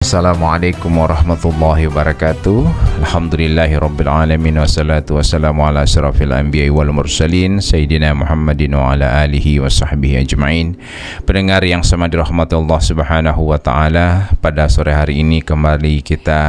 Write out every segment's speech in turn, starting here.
Assalamualaikum warahmatullahi wabarakatuh. Alhamdulillahirabbil alamin wassalatu wassalamu ala asyrafil anbiya'i wal mursalin sayyidina Muhammadin wa ala alihi wa sahbihi ajma'in. Pendengar yang sama dirahmati Allah Subhanahu wa taala, pada sore hari ini kembali kita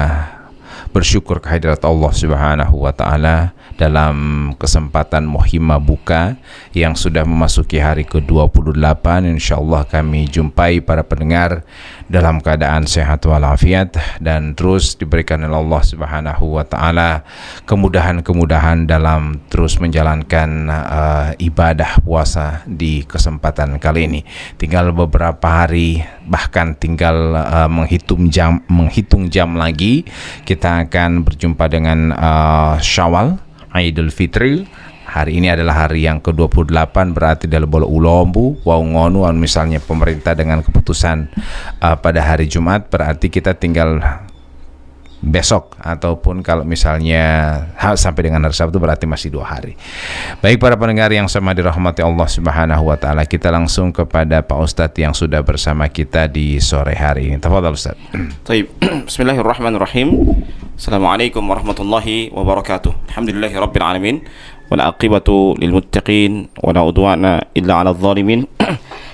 bersyukur kehadirat Allah Subhanahu wa taala dalam kesempatan Muhimah Buka yang sudah memasuki hari ke-28. Insyaallah kami jumpai para pendengar dalam keadaan sehat walafiat dan terus diberikan oleh Allah Subhanahu wa taala kemudahan-kemudahan dalam terus menjalankan ibadah puasa di kesempatan kali ini. Tinggal beberapa hari, bahkan tinggal menghitung jam lagi kita akan berjumpa dengan Syawal, Idul Fitri. Hari ini adalah hari yang ke-28, berarti dalam bola ulombu wau ngonu misalnya pemerintah dengan keputusan pada hari Jumat, berarti kita tinggal besok, ataupun kalau misalnya sampai dengan hari Sabtu berarti masih 2 hari. Baik para pendengar yang sama dirahmati Allah Subhanahu wa taala, kita langsung kepada Pak Ustadz yang sudah bersama kita di sore hari ini. Tafadhal Ustaz. Baik. Bismillahirrahmanirrahim. Assalamualaikum warahmatullahi wabarakatuh. Alhamdulillahirabbil alamin wal aqibatu lil muttaqin wa la udwana illa 'alal zalimin.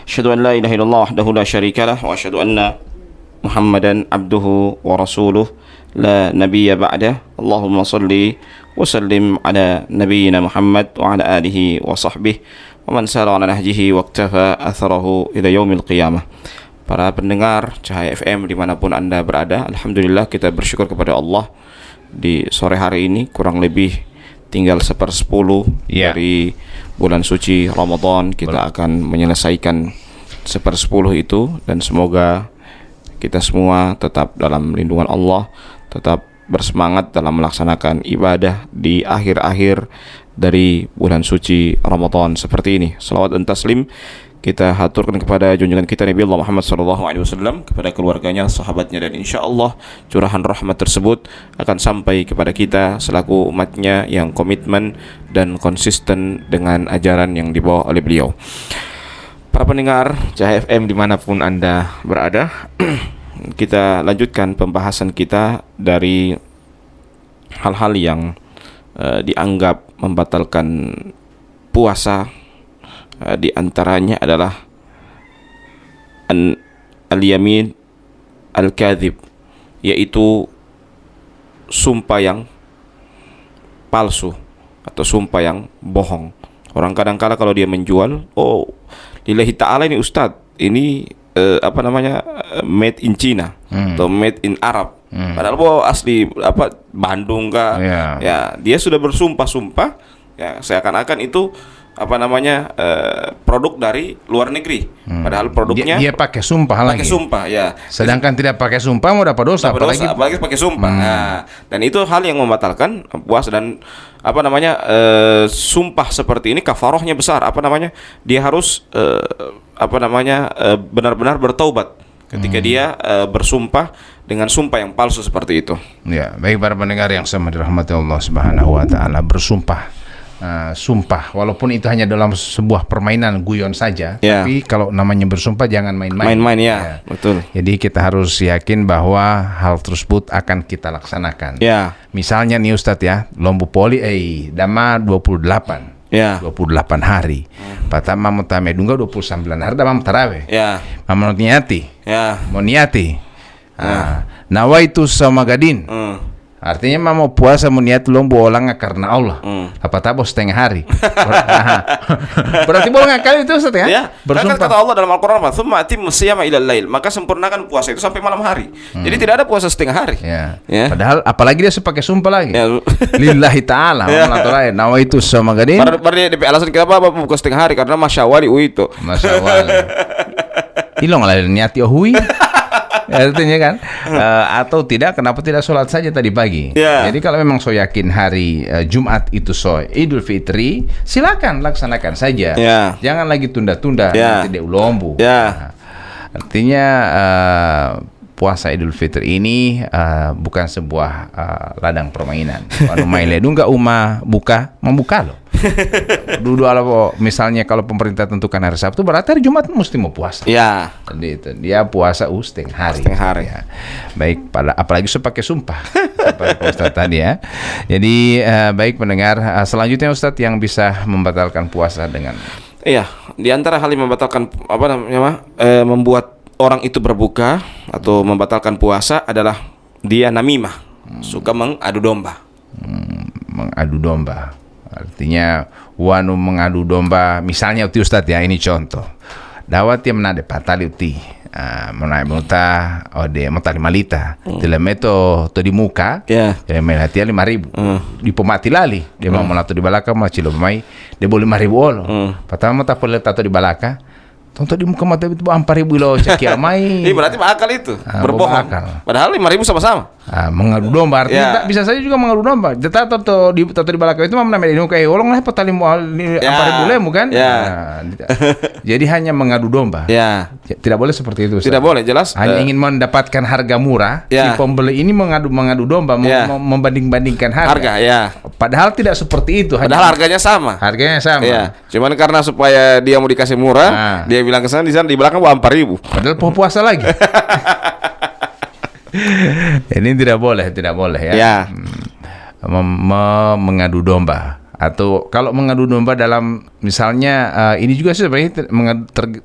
Asyhadu an la ilaha illallah wahdahu la syarikalah wa asyhadu anna Muhammadan abduhu wa rasuluh la nabiyya ba'dah. Allahumma salli wa sallim ala nabiyyina Muhammad wa ala alihi wa sahbihi wa man sara ala nahjihi wa iktafa atharahu ila yaumil qiyamah. Para pendengar Cahaya FM dimanapun Anda berada, alhamdulillah kita bersyukur kepada Allah di sore hari ini, kurang lebih tinggal 1/10 dari bulan suci Ramadan. Kita akan menyelesaikan 1/10 itu, dan semoga kita semua tetap dalam lindungan Allah, tetap bersemangat dalam melaksanakan ibadah di akhir-akhir dari bulan suci Ramadan seperti ini. Salawat dan taslim kita haturkan kepada junjungan kita Nabi Allah Muhammad SAW, kepada keluarganya, sahabatnya, dan insya Allah curahan rahmat tersebut akan sampai kepada kita selaku umatnya yang komitmen dan konsisten dengan ajaran yang dibawa oleh beliau. Para pendengar Cahaya FM dimanapun Anda berada, kita lanjutkan pembahasan kita dari hal-hal yang dianggap membatalkan puasa. Di antaranya adalah al-yamin al-kadhib, yaitu sumpah yang palsu atau sumpah yang bohong. Orang kadang-kala kalau dia menjual, oh lillahi ta'ala ini Ustadz, ini made in China atau made in Arab. Padahal asli Bandung kah? Ya, dia sudah bersumpah-sumpah ya seakan-akan itu produk dari luar negeri. Padahal produknya dia pakai sumpah lagi. Pakai sumpah ya. Sedangkan tidak pakai sumpah mau dapat dosa, apalagi pakai sumpah. Nah, dan itu hal yang membatalkan puasa. Dan sumpah seperti ini kafarohnya besar. Dia harus benar-benar bertaubat ketika dia bersumpah dengan sumpah yang palsu seperti itu. Ya, baik para pendengar yang sama dirahmati Allah Subhanahu wa taala, bersumpah. Sumpah, walaupun itu hanya dalam sebuah permainan guyon saja, tapi kalau namanya bersumpah jangan main-main. Ya, betul. Jadi kita harus yakin bahwa hal tersebut akan kita laksanakan. Misalnya nih Ustadz ya, lombu poli dama 28. 28 hari. Patama mutame dunga 29 hari damam tarawih. Mau niati. Mau niati. Nawaitu samagadin. Artinya mau puasa niat lombu olanga karena Allah. Apa tabos setengah hari. Berarti boleh ngakali itu Ustaz ya? Ya. Bersumpah. Kata Allah dalam Al-Qur'an, "Tsumma atimmu siyama ilal lail." Maka sempurnakan puasa itu sampai malam hari. Jadi tidak ada puasa setengah hari. Ya. Padahal apalagi dia pakai sumpah lagi. Lillahi ta'ala. Nawa itu sama gadin. Berarti DP alasan kenapa buka setengah hari karena masyawali itu. Masyawali. Ilong lah niati hui. Artinya kan atau tidak, kenapa tidak sholat saja tadi pagi? Jadi kalau memang so yakin hari Jumat itu so Idul Fitri, silakan laksanakan saja. Jangan lagi tunda-tunda nanti dia ulombu. Artinya puasa Idul Fitri ini bukan sebuah ladang permainan. Kalau maile nggak buka membuka loh. Dulu misalnya kalau pemerintah tentukan hari Sabtu, berarti hari Jumat mesti mau puasa. Ya. Jadi itu dia puasa setengah hari. Setengah hari. Ya. Baik, apalagi pakai sumpah. Seperti Pak Ustadz tadi ya. Jadi baik pendengar, selanjutnya Ustadz yang bisa membatalkan puasa dengan. Iya, di antara hal yang membatalkan membuat orang itu berbuka atau membatalkan puasa adalah dia namimah, suka mengadu domba. Mengadu domba. Artinya mengadu domba, misalnya uti Ustadz ya, ini contoh. Dawat yang menade patali uti. Menai muta ode mata 5 lita. Telemeto to di muka. Ya. Melati 5.000. Di pemati lali. Dia mau melato di balaka macilo mai. Dia boleh 5.000 olo. Pertama mata pole tato di balaka. Tonton di muka mata itu 4.000 lo cakia mai. Ini berarti akal itu. Berbohong. Padahal 5.000 sama-sama. Mengadu domba artinya bisa saja juga mengadu domba. Tato di balaka itu mah namanya ini kayak olong lah patali 4.000 lemu kan. Jadi hanya mengadu domba. Tidak boleh seperti itu. Tidak boleh, jelas. Hanya ingin mendapatkan harga murah. Si pembeli ini mengadu domba, membanding-bandingkan harga. Padahal tidak seperti itu. Padahal harganya sama. Cuman karena supaya dia mau dikasih murah, dia bilang ke sana, di sana di belakang 4.000. Padahal puasa lagi. Ini tidak boleh ya. Mengadu domba. Atau kalau mengadu domba dalam misalnya ini juga sebenarnya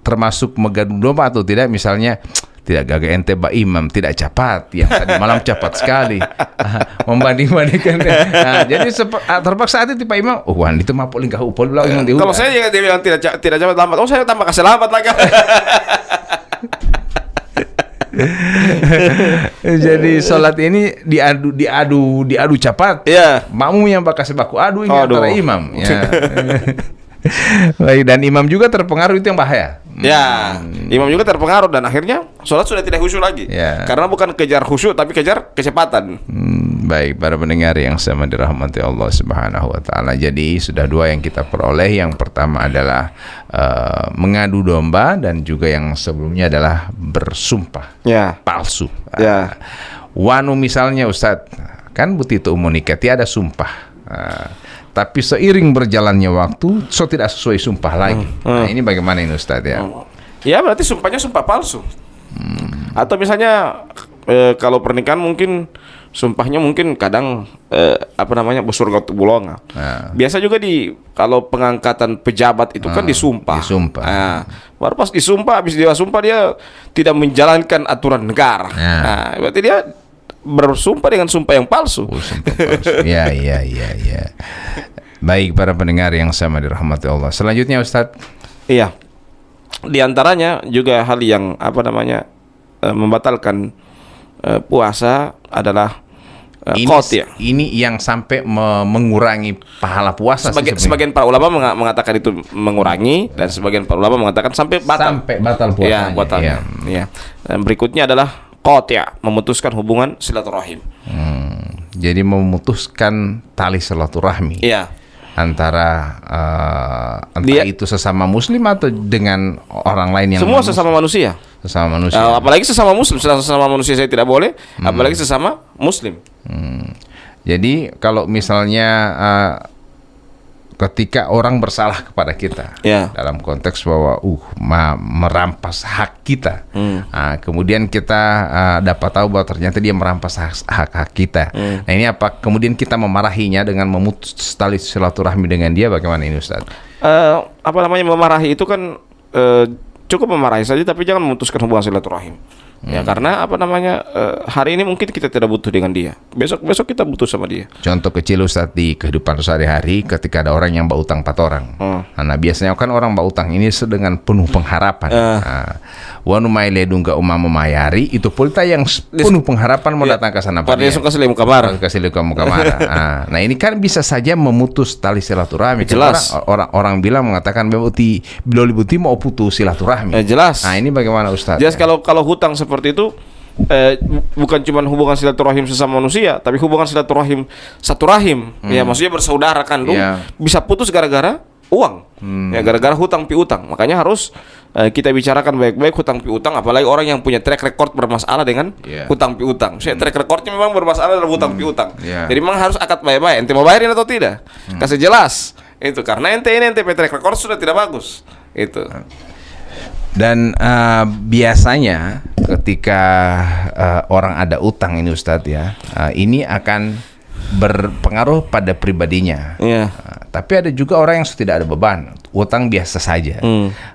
termasuk mengadu domba atau tidak, misalnya tidak gagah ente Pak Imam tidak cepat, yang tadi malam cepat sekali. Membanding-bandingkan. Jadi terpaksa itu Pak Imam, itu mah paling kau upol bilang yang kalau saya dia bilang tidak cepat lambat, saya tambah kasih lambat lagi. Jadi sholat ini diadu cepat. Makmum yang bakal sebaku adu ini antara imam. Baik, dan imam juga terpengaruh, itu yang bahaya. Imam juga terpengaruh dan akhirnya sholat sudah tidak khusyuk lagi. Karena bukan kejar khusyuk tapi kejar kecepatan. Baik, para pendengar yang sama dirahmati Allah Subhanahu wa taala. Jadi sudah 2 yang kita peroleh. Yang pertama adalah mengadu domba, dan juga yang sebelumnya adalah bersumpah palsu. Wanu misalnya Ustadz, kan butito umonika tiada sumpah. Tapi seiring berjalannya waktu, tidak sesuai sumpah lagi. Nah, ini bagaimana ini Ustadz ya? Ya berarti sumpahnya sumpah palsu. Atau misalnya kalau pernikahan mungkin sumpahnya mungkin kadang busur gotu bulonga. Biasa juga kalau pengangkatan pejabat itu kan disumpah. Baru pas disumpah, habis dia sumpah dia tidak menjalankan aturan negara. Berarti dia bersumpah dengan sumpah yang palsu. Ya. Baik, para pendengar yang sama dirahmati Allah. Selanjutnya Ustadz. Iya. Di antaranya juga hal yang membatalkan puasa adalah ini yang sampai mengurangi pahala puasa. Sebagian para ulama mengatakan itu mengurangi, dan sebagian para ulama mengatakan sampai batal puasanya. Dan berikutnya adalah memutuskan hubungan silaturahim. Jadi memutuskan tali silaturahmi. Antara itu sesama muslim atau dengan orang lain yang semua sesama manusia. Apalagi sesama muslim. Sesama manusia saya tidak boleh, apalagi sesama muslim. Jadi kalau misalnya ketika orang bersalah kepada kita, dalam konteks bahwa merampas hak kita, kemudian kita dapat tahu bahwa ternyata dia merampas hak kita. Nah, ini apa? Kemudian kita memarahinya dengan memutus tali silaturahmi dengan dia, bagaimana ini Ustaz? Memarahi itu kan cukup memarahi saja, tapi jangan memutuskan hubungan silaturahim. Karena hari ini mungkin kita tidak butuh dengan dia, besok kita butuh sama dia. Contoh kecil Ustadz, di kehidupan sehari-hari ketika ada orang yang berutang 4 orang. Nah, biasanya kan orang berutang ini dengan penuh pengharapan. Wanu mailedung ga umam memayari, itu pulta yang penuh pengharapan mau datang ke sana. Pada esok kasih muka marah. Nah, ini kan bisa saja memutus tali silaturahmi. Jelas. Orang bilang mengatakan bila libuti mau putus silaturahmi. Jelas. Nah, ini bagaimana Ustadz? Jelas, kalau hutang seperti itu bukan cuma hubungan silaturahim sesama manusia, tapi hubungan silaturahim satu rahim. Maksudnya bersaudara kandung bisa putus gara-gara uang. Gara-gara hutang piutang. Makanya harus kita bicarakan baik-baik hutang piutang, apalagi orang yang punya track record bermasalah dengan hutang piutang. Track recordnya memang bermasalah dalam hutang piutang. Jadi memang harus akad baik-baik. Ente mau bayarin atau tidak? Kasih jelas. Itu karena ente track record sudah tidak bagus. Itu. Dan biasanya ketika orang ada utang ini Ustadz ya, ini akan berpengaruh pada pribadinya. Iya. Tapi ada juga orang yang tidak ada beban, utang biasa saja.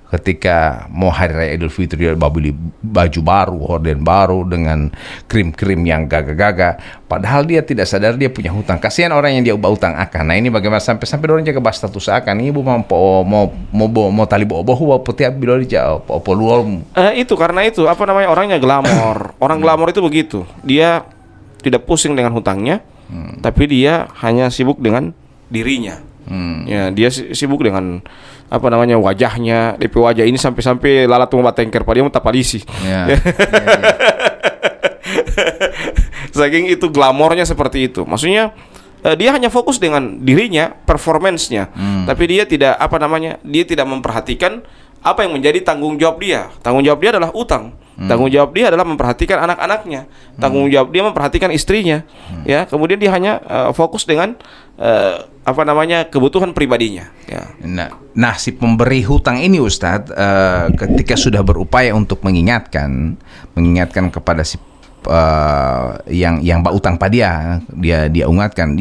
Ketika mau hari raya Idul Fitri dia beli baju baru, horden baru dengan krim-krim yang gagah-gagah. Padahal dia tidak sadar dia punya hutang. Kasihan orang yang dia ubah utang akan. Nah ini bagaimana sampai orang jaga bahas status akan. Ini ibu mau tali bawa putih bila dia luar. Itu karena itu orangnya glamor. Orang glamor itu begitu. Dia tidak pusing dengan hutangnya, tapi dia hanya sibuk dengan dirinya. Ya, dia sibuk dengan wajahnya. DP wajah ini sampai lalat mau batengker pada dia mau tapalisi. Ya. Saking itu glamornya seperti itu. Maksudnya dia hanya fokus dengan dirinya, performance-nya. Tapi dia tidak dia tidak memperhatikan apa yang menjadi tanggung jawab dia. Tanggung jawab dia adalah utang. Tanggung jawab dia adalah memperhatikan anak-anaknya. Tanggung jawab dia memperhatikan istrinya. Ya, kemudian dia hanya fokus dengan kebutuhan pribadinya. Ya. Nah, si pemberi hutang ini Ustadz, ketika sudah berupaya untuk mengingatkan kepada si yang utang pada dia ingatkan,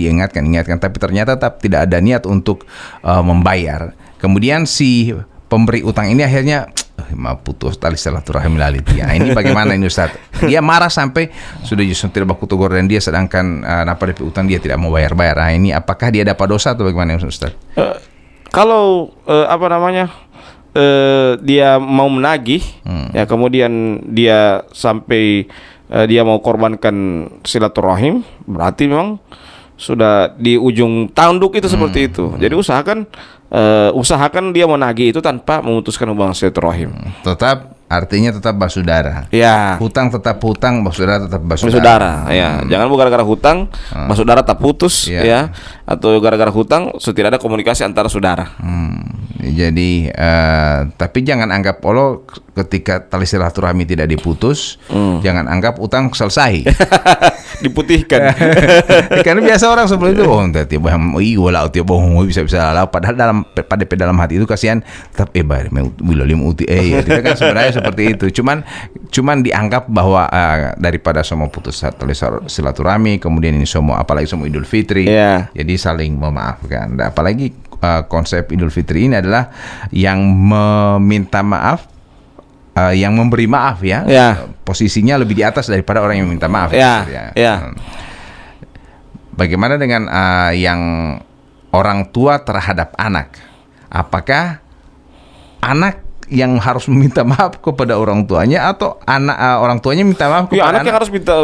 tapi ternyata tidak ada niat untuk membayar. Kemudian si pemberi utang ini akhirnya putus tali silaturahmi laliti. Ya, ini bagaimana ini Ustaz? Dia marah sampai sudah justru tidak baku tegur dan dia sedangkan DP utang dia tidak mau bayar-bayar. Nah, ini apakah dia dapat dosa atau bagaimana Ustaz? Kalau dia mau menagih, ya kemudian dia sampai dia mau korbankan silaturahim, berarti memang sudah di ujung tanduk itu seperti itu. Jadi usahakan dia menagih itu tanpa memutuskan hubungan silaturahim. Artinya tetap bersaudara. Ya. Hutang tetap hutang, bersaudara tetap bersaudara. Ya. Jangan gara-gara hutang bersaudara tak putus, ya. Atau gara-gara hutang tidak ada komunikasi antara saudara. Jadi tapi jangan anggap ketika tali silaturahmi tidak diputus, jangan anggap utang selesai. Diputihkan. Karena biasa orang seperti itu, bisa padahal dalam hati itu kasihan tetap kita kan sebenarnya seperti itu. Cuman dianggap bahwa daripada semua putus tali silaturahmi, kemudian ini semua apalagi semua Idul Fitri. Jadi saling memaafkan. Dan apalagi konsep Idul Fitri ini adalah yang meminta maaf, yang memberi maaf ya. Posisinya lebih di atas daripada orang yang meminta maaf. Bagaimana dengan yang orang tua terhadap anak? Apakah anak yang harus meminta maaf kepada orang tuanya atau orang tuanya minta maaf kepada anak? Yang harus minta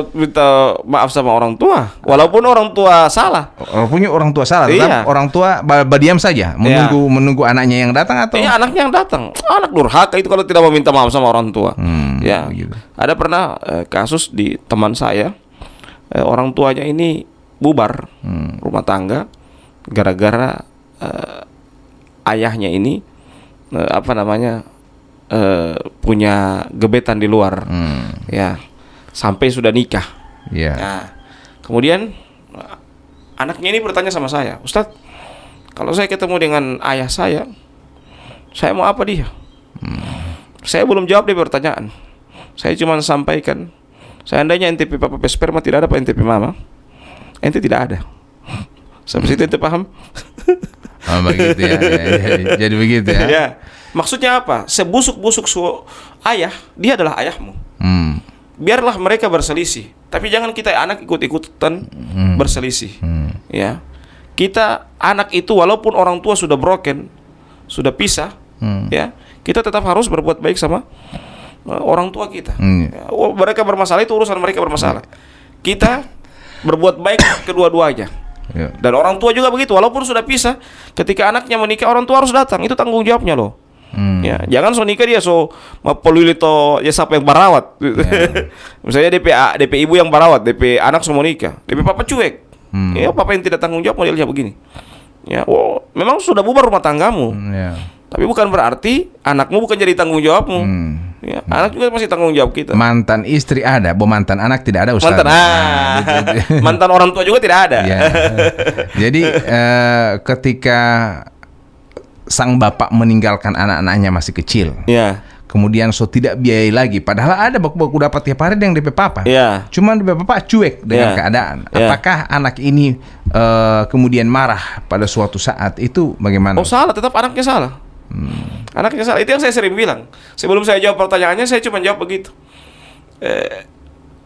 maaf sama orang tua, walaupun orang tua salah. Orang tua salah, tetap orang tua berdiam saja, menunggu anaknya yang datang atau? Iya, anaknya yang datang. Anak durhaka itu kalau tidak mau minta maaf sama orang tua. Begitu. Ada pernah kasus di teman saya, orang tuanya ini bubar rumah tangga gara-gara ayahnya ini punya gebetan di luar, sampai sudah nikah. Nah, kemudian anaknya ini bertanya sama saya, Ustadz, kalau saya ketemu dengan ayah saya mau apa dia? Saya belum jawab dia pertanyaan. Saya cuma sampaikan, seandainya NTP papa sperma tidak ada pak NTP mama, ente tidak ada. Sampai situ ente paham? Begitu ya. Jadi begitu ya. Ya. Maksudnya apa? Sebusuk-busuk ayah, dia adalah ayahmu. Biarlah mereka berselisih, tapi jangan kita anak ikut-ikutan berselisih. Ya. Kita anak itu walaupun orang tua sudah broken, sudah pisah, ya, kita tetap harus berbuat baik sama orang tua kita. Ya, mereka bermasalah itu urusan mereka bermasalah. Kita berbuat baik kedua-duanya. Dan orang tua juga begitu, walaupun sudah pisah, ketika anaknya menikah orang tua harus datang, itu tanggung jawabnya loh. Ya, jangan nikah dia mapoluli to ya siapa yang barawat. Misalnya DP ibu yang barawat, DP anak semua nikah, DP papa cuek. Ya, papa yang tidak tanggung jawab modelnya begini. Ya, memang sudah bubar rumah tanggamu. Tapi bukan berarti anakmu bukan jadi tanggung jawabmu. Ya, anak juga masih tanggung jawab kita. Mantan istri ada, mantan anak tidak ada Ustaz. Mantan orang tua juga tidak ada. Jadi ketika sang bapak meninggalkan anak-anaknya masih kecil. Ya. Kemudian so tidak biayai lagi. Padahal ada baku-baku dapat tiap hari yang DP papa. Ya. Cuman DP papa cuek dengan keadaan. Ya. Apakah anak ini kemudian marah pada suatu saat itu bagaimana? Oh salah, tetap anaknya salah. Anaknya salah. Itu yang saya sering bilang. Sebelum saya jawab pertanyaannya, saya cuma jawab begitu.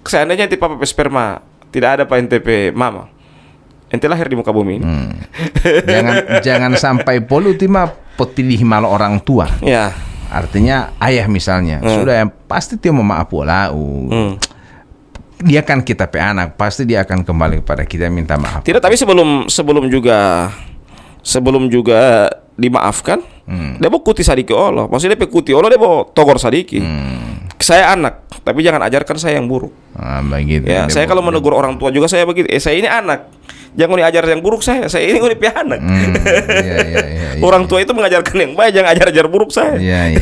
Seandainya ente papa sperma tidak ada pak ente mama, ente lahir di muka bumi ini. Jangan sampai polutima potidih malah orang tua. Ya. Artinya ayah misalnya sudah yang pasti dia memaaf walau. Dia kan kita pe anak, pasti dia akan kembali kepada kita minta maaf. Tidak, tapi sebelum juga dimaafkan, dia mau kuti sadiki Allah. Maksudnya dia kuti Allah, dia mau togor sadiki. Saya anak, tapi jangan ajarkan saya yang buruk. Begitu. Ya, saya kalau menegur orang tua juga saya begitu. Saya ini anak, jangan diajar yang buruk saya. Saya ini udah anak. Orang tua itu mengajarkan yang baik, jangan ajar buruk saya. Iya.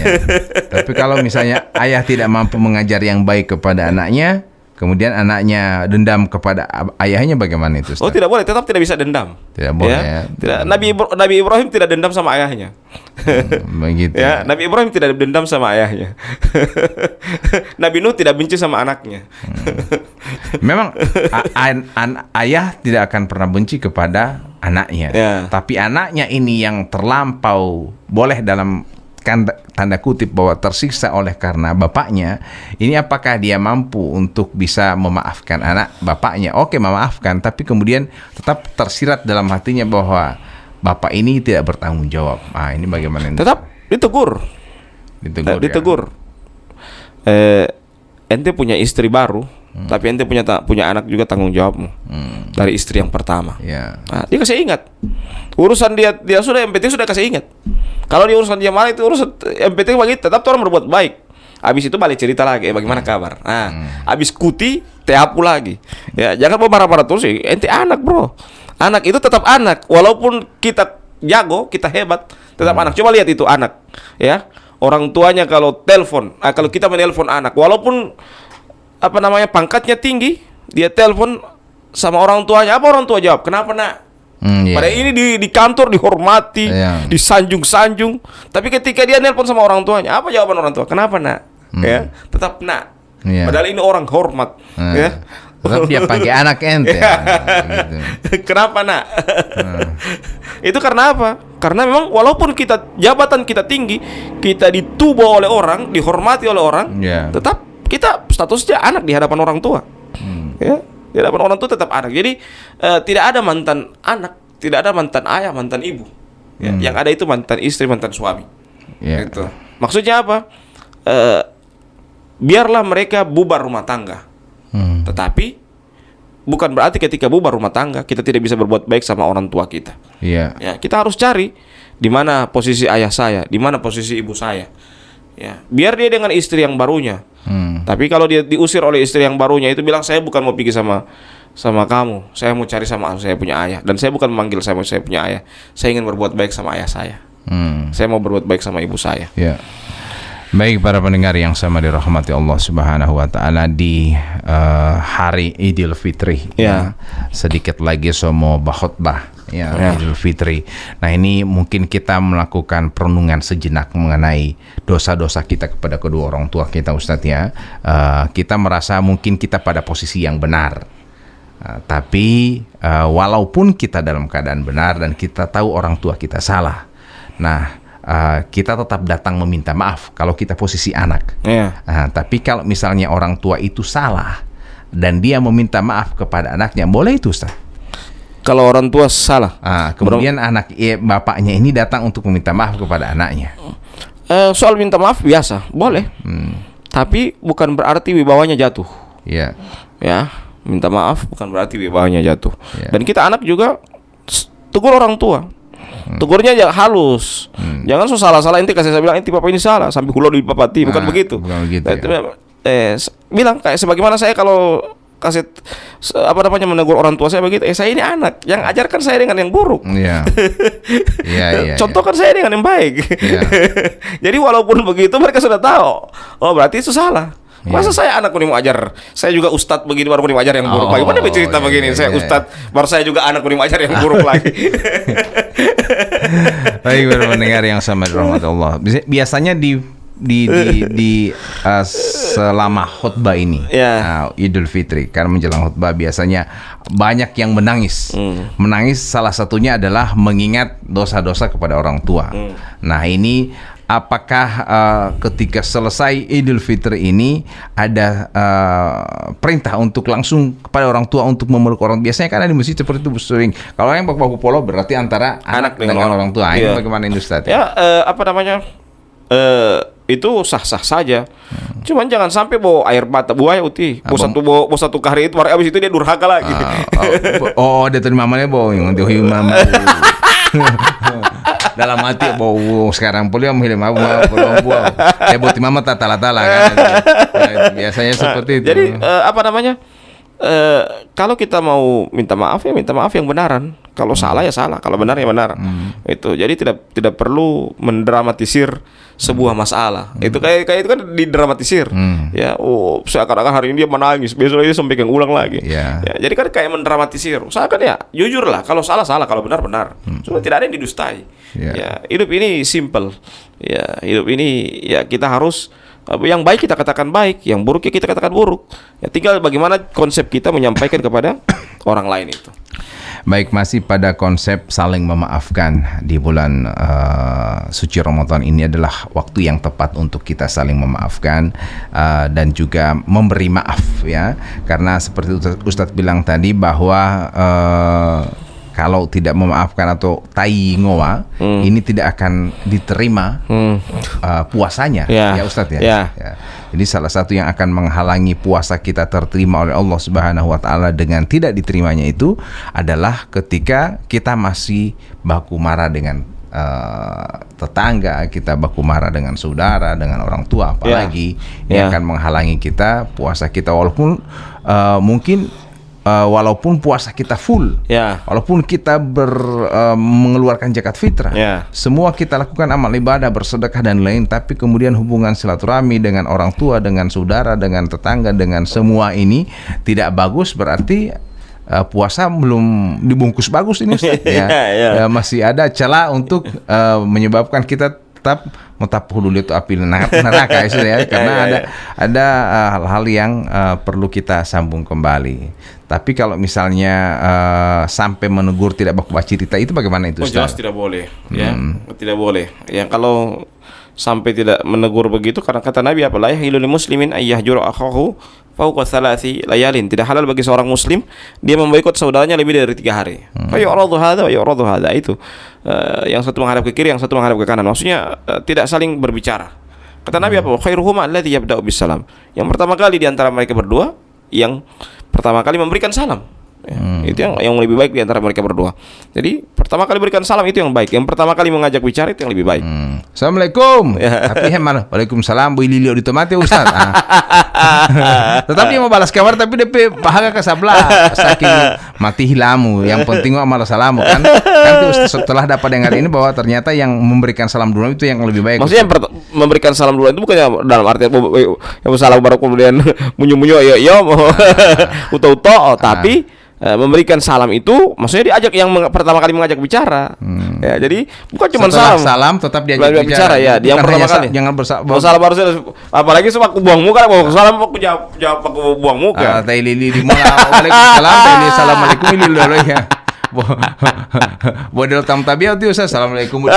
Tapi kalau misalnya ayah tidak mampu mengajar yang baik kepada anaknya, kemudian anaknya dendam kepada ayahnya, bagaimana itu, Ustaz? Oh, tidak boleh, tetap tidak bisa dendam. Tidak boleh. Ya. Tidak. Nabi Ibrahim tidak dendam sama ayahnya. Begitu. Ya, Nabi Ibrahim tidak dendam sama ayahnya. Nabi Nuh tidak benci sama anaknya. Memang ayah tidak akan pernah benci kepada anaknya. Ya. Tapi anaknya ini yang terlampau boleh dalam tanda kutip bahwa tersiksa oleh karena bapaknya, ini apakah dia mampu untuk bisa memaafkan anak bapaknya? Oke, memaafkan, tapi kemudian tetap tersirat dalam hatinya bahwa bapak ini tidak bertanggung jawab. Ini bagaimana? Tetap ditegur. Ditegur. Ente punya istri baru, tapi ente punya anak juga, tanggung jawabmu dari istri yang pertama. Ya. Dia kasih ingat urusan dia sudah, yang penting sudah kasih ingat. Kalau dia urusan dia marah, itu urusan yang penting bagi tetap orang berbuat baik. Habis itu balik cerita lagi, bagaimana kabar. Habis kuti teapu lagi. Ya, jangan mau marah-marah terus. Ente anak, bro. Anak itu tetap anak, walaupun kita jago, kita hebat, tetap anak. Coba lihat itu anak, ya. Orang tuanya kalau telepon, kalau kita menelpon anak, walaupun pangkatnya tinggi, dia telepon sama orang tuanya, apa orang tua jawab? Kenapa, nak? Pada ini di kantor dihormati, disanjung-sanjung. Tapi ketika dia nelpon sama orang tuanya, apa jawaban orang tua? Kenapa, nak? Ya, tetap nak. Padahal ini orang hormat, ya. Tetap dia pakai anak ente. Gitu. Kenapa, nak? Itu karena apa? Karena memang walaupun jabatan kita tinggi, kita ditubuh oleh orang, dihormati oleh orang, tetap kita statusnya anak di hadapan orang tua. Ya. Di hadapan orang tua tetap anak. Jadi tidak ada mantan anak, tidak ada mantan ayah, mantan ibu. Ya, yang ada itu mantan istri, mantan suami. Gitu. Maksudnya apa? Biarlah mereka bubar rumah tangga. Tetapi bukan berarti ketika bubar rumah tangga kita tidak bisa berbuat baik sama orang tua kita. Ya, kita harus cari di mana posisi ayah saya, di mana posisi ibu saya. Ya, biar dia dengan istri yang barunya. Tapi kalau dia diusir oleh istri yang barunya, itu bilang saya bukan mau pergi sama kamu, saya mau cari sama saya punya ayah, dan saya bukan memanggil saya punya ayah. Saya ingin berbuat baik sama ayah saya. Saya mau berbuat baik sama ibu saya. Ya. Baik para pendengar yang sama dirahmati Allah Subhanahu wa taala, di hari Idul Fitri. Ya. Sedikit lagi mau khotbah Idul Fitri. Nah, ini mungkin kita melakukan perenungan sejenak mengenai dosa-dosa kita kepada kedua orang tua kita, Ustadz, ya. Kita merasa mungkin kita pada posisi yang benar. Tapi walaupun kita dalam keadaan benar dan kita tahu orang tua kita salah, nah kita tetap datang meminta maaf kalau kita posisi anak. Tapi kalau misalnya orang tua itu salah dan dia meminta maaf kepada anaknya, boleh itu, Ustaz? Kalau orang tua salah, kemudian bapaknya ini datang untuk meminta maaf kepada anaknya. Soal minta maaf biasa, boleh. Tapi bukan berarti wibawanya jatuh. Ya, minta maaf bukan berarti wibawanya jatuh. Dan kita anak juga tegur orang tua. Tegurnya jangan halus. Jangan salah-salah inti kasih saya bilang inti papa ini salah sampai hulo di papati, bukan begitu. Bukan begitu. Bilang kayak sebagaimana saya kalau kasih menegur orang tua saya begitu, saya ini anak, yang ajarkan saya dengan yang buruk. Contohkan saya dengan yang baik. Jadi walaupun begitu mereka sudah tahu, oh berarti itu salah. Masa saya anak mau ajar, saya juga ustadz begini baru mau ajar yang buruk. Bagaimana bercerita begini? Saya ustadz, baru saya juga anak mau ajar yang buruk lagi. Baik, mendengar yang sama dirahmati Allah. Biasanya selama khutbah ini, Idul Fitri, karena menjelang khutbah biasanya banyak yang menangis. Menangis salah satunya adalah mengingat dosa-dosa kepada orang tua. Nah, ini apakah ketika selesai Idul Fitri ini ada perintah untuk langsung kepada orang tua untuk memeluk orang? Biasanya kan di masjid seperti itu sering. Kalau yang baku polo berarti antara anak dengan orang tua. Ini bagaimana ini Ustaz? Ya, itu sah-sah saja. Cuman jangan sampai bawa air mata buaya uti. Bawa satu kali itu, habis itu dia durhaka lagi. Dia terima mamanya bawa yang mama. Dalam hati bau sekarang pulih menghilang buah. Buat mama tala-tala kan. Biasanya seperti itu. Jadi kalau kita mau minta maaf ya minta maaf yang benaran. Kalau salah ya salah, kalau benar ya benar. Itu. Jadi tidak perlu mendramatisir sebuah masalah. Itu kayak itu kan didramatisir. Ya, seakan-akan hari ini dia menangis, besok dia sampai ulang lagi. Ya, jadi kan kayak mendramatisir. Usahakan ya jujur lah, kalau salah salah, kalau benar benar. Cuma tidak ada yang didustai. Ya, hidup ini simple. Ya, hidup ini ya kita harus yang baik kita katakan baik, yang buruk ya kita katakan buruk. Ya, tinggal bagaimana konsep kita menyampaikan kepada orang lain itu. Baik, masih pada konsep saling memaafkan di bulan suci Ramadan ini adalah waktu yang tepat untuk kita saling memaafkan dan juga memberi maaf ya. Karena seperti Ustadz bilang tadi bahwa kalau tidak memaafkan atau tai ngoa ini tidak akan diterima puasanya ya Ustadz ya. Jadi salah satu yang akan menghalangi puasa kita terterima oleh Allah Subhanahu wa taala dengan tidak diterimanya itu adalah ketika kita masih baku marah dengan tetangga, kita baku marah dengan saudara, dengan orang tua apalagi ini akan menghalangi kita puasa kita walaupun walaupun puasa kita full, walaupun kita mengeluarkan zakat fitrah, semua kita lakukan amal ibadah, bersedekah dan lain, tapi kemudian hubungan silaturahmi dengan orang tua, dengan saudara, dengan tetangga, dengan semua ini tidak bagus, berarti puasa belum dibungkus bagus ini Ustaz. Masih ada celah untuk menyebabkan kita tetap mutapuh dulu itu api neraka ya, karena ada hal-hal yang perlu kita sambung kembali. Tapi kalau misalnya sampai menegur tidak baku cerita itu bagaimana itu Ustaz? Jelas tidak boleh ya, tidak boleh. Ya kalau sampai tidak menegur begitu, karena kata Nabi apa, la yahilu lil muslimin ay yahjura akhahu fawqa thalathi layalin. Tidak halal bagi seorang muslim dia memboikot saudaranya lebih dari 3 hari. Fa yu'radu hadza wa yu'radu hadza, itu yang satu menghadap ke kiri, yang satu menghadap ke kanan. Maksudnya tidak saling berbicara. Kata Nabi apa? Khairuhuma alladzi yabda'u bis salam. Yang pertama kali di antara mereka berdua yang pertama kali memberikan salam. Itu yang lebih baik di antara mereka berdua. Jadi pertama kali berikan salam itu yang baik. Yang pertama kali mengajak bicara itu yang lebih baik. Assalamualaikum. Tapi mana? Waalaikumsalam. Bu Lilio ditomati Ustaz. Tetapi dia mau balas kabar tapi DP bahagia ke sebelah. Saking mati hilamu. Yang penting mah malah salamu kan. Nanti setelah dapat dengar ini bahwa ternyata yang memberikan salam dulu itu yang lebih baik. Maksudnya memberikan salam dulu itu bukannya dalam arti yang salam baru kemudian munyu-munyu ya uto-uto, tapi memberikan salam itu maksudnya diajak yang pertama kali mengajak bicara. Ya, jadi bukan cuma salam tetap diajak bicara ya. Yang pertama kali jangan salam harusnya, apalagi aku buang muka, mau salam aku jawab aku buang muka. Tai lili di mana? Waalaikumsalam, tai lili assalamualaikum lili dulu ya. Bodel tam tabiat itu assalamualaikum.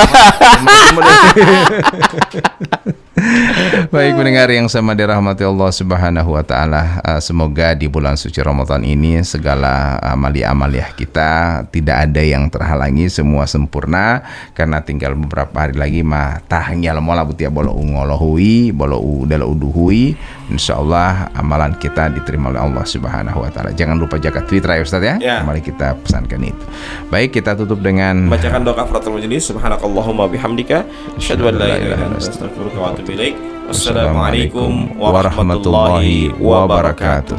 Baik mendengar yang sama dirahmati Allah Subhanahu wa taala, semoga di bulan suci Ramadan ini segala amalia-amalia kita tidak ada yang terhalangi, semua sempurna, karena tinggal beberapa hari lagi mah tahnya mola butia bolo ungolohui bolo udala uduhui. Insyaallah amalan kita diterima oleh Allah Subhanahu wa taala. Jangan lupa zakat fitrah ya Ustaz ya. Mari kita pesankan itu. Baik, kita tutup dengan bacakan doa kafaratul majelis. Subhanakallahumma bihamdika asyhadu an la ilaha illa anta astaghfiruka wa atubu ilaik. Wassalamualaikum warahmatullahi wabarakatuh.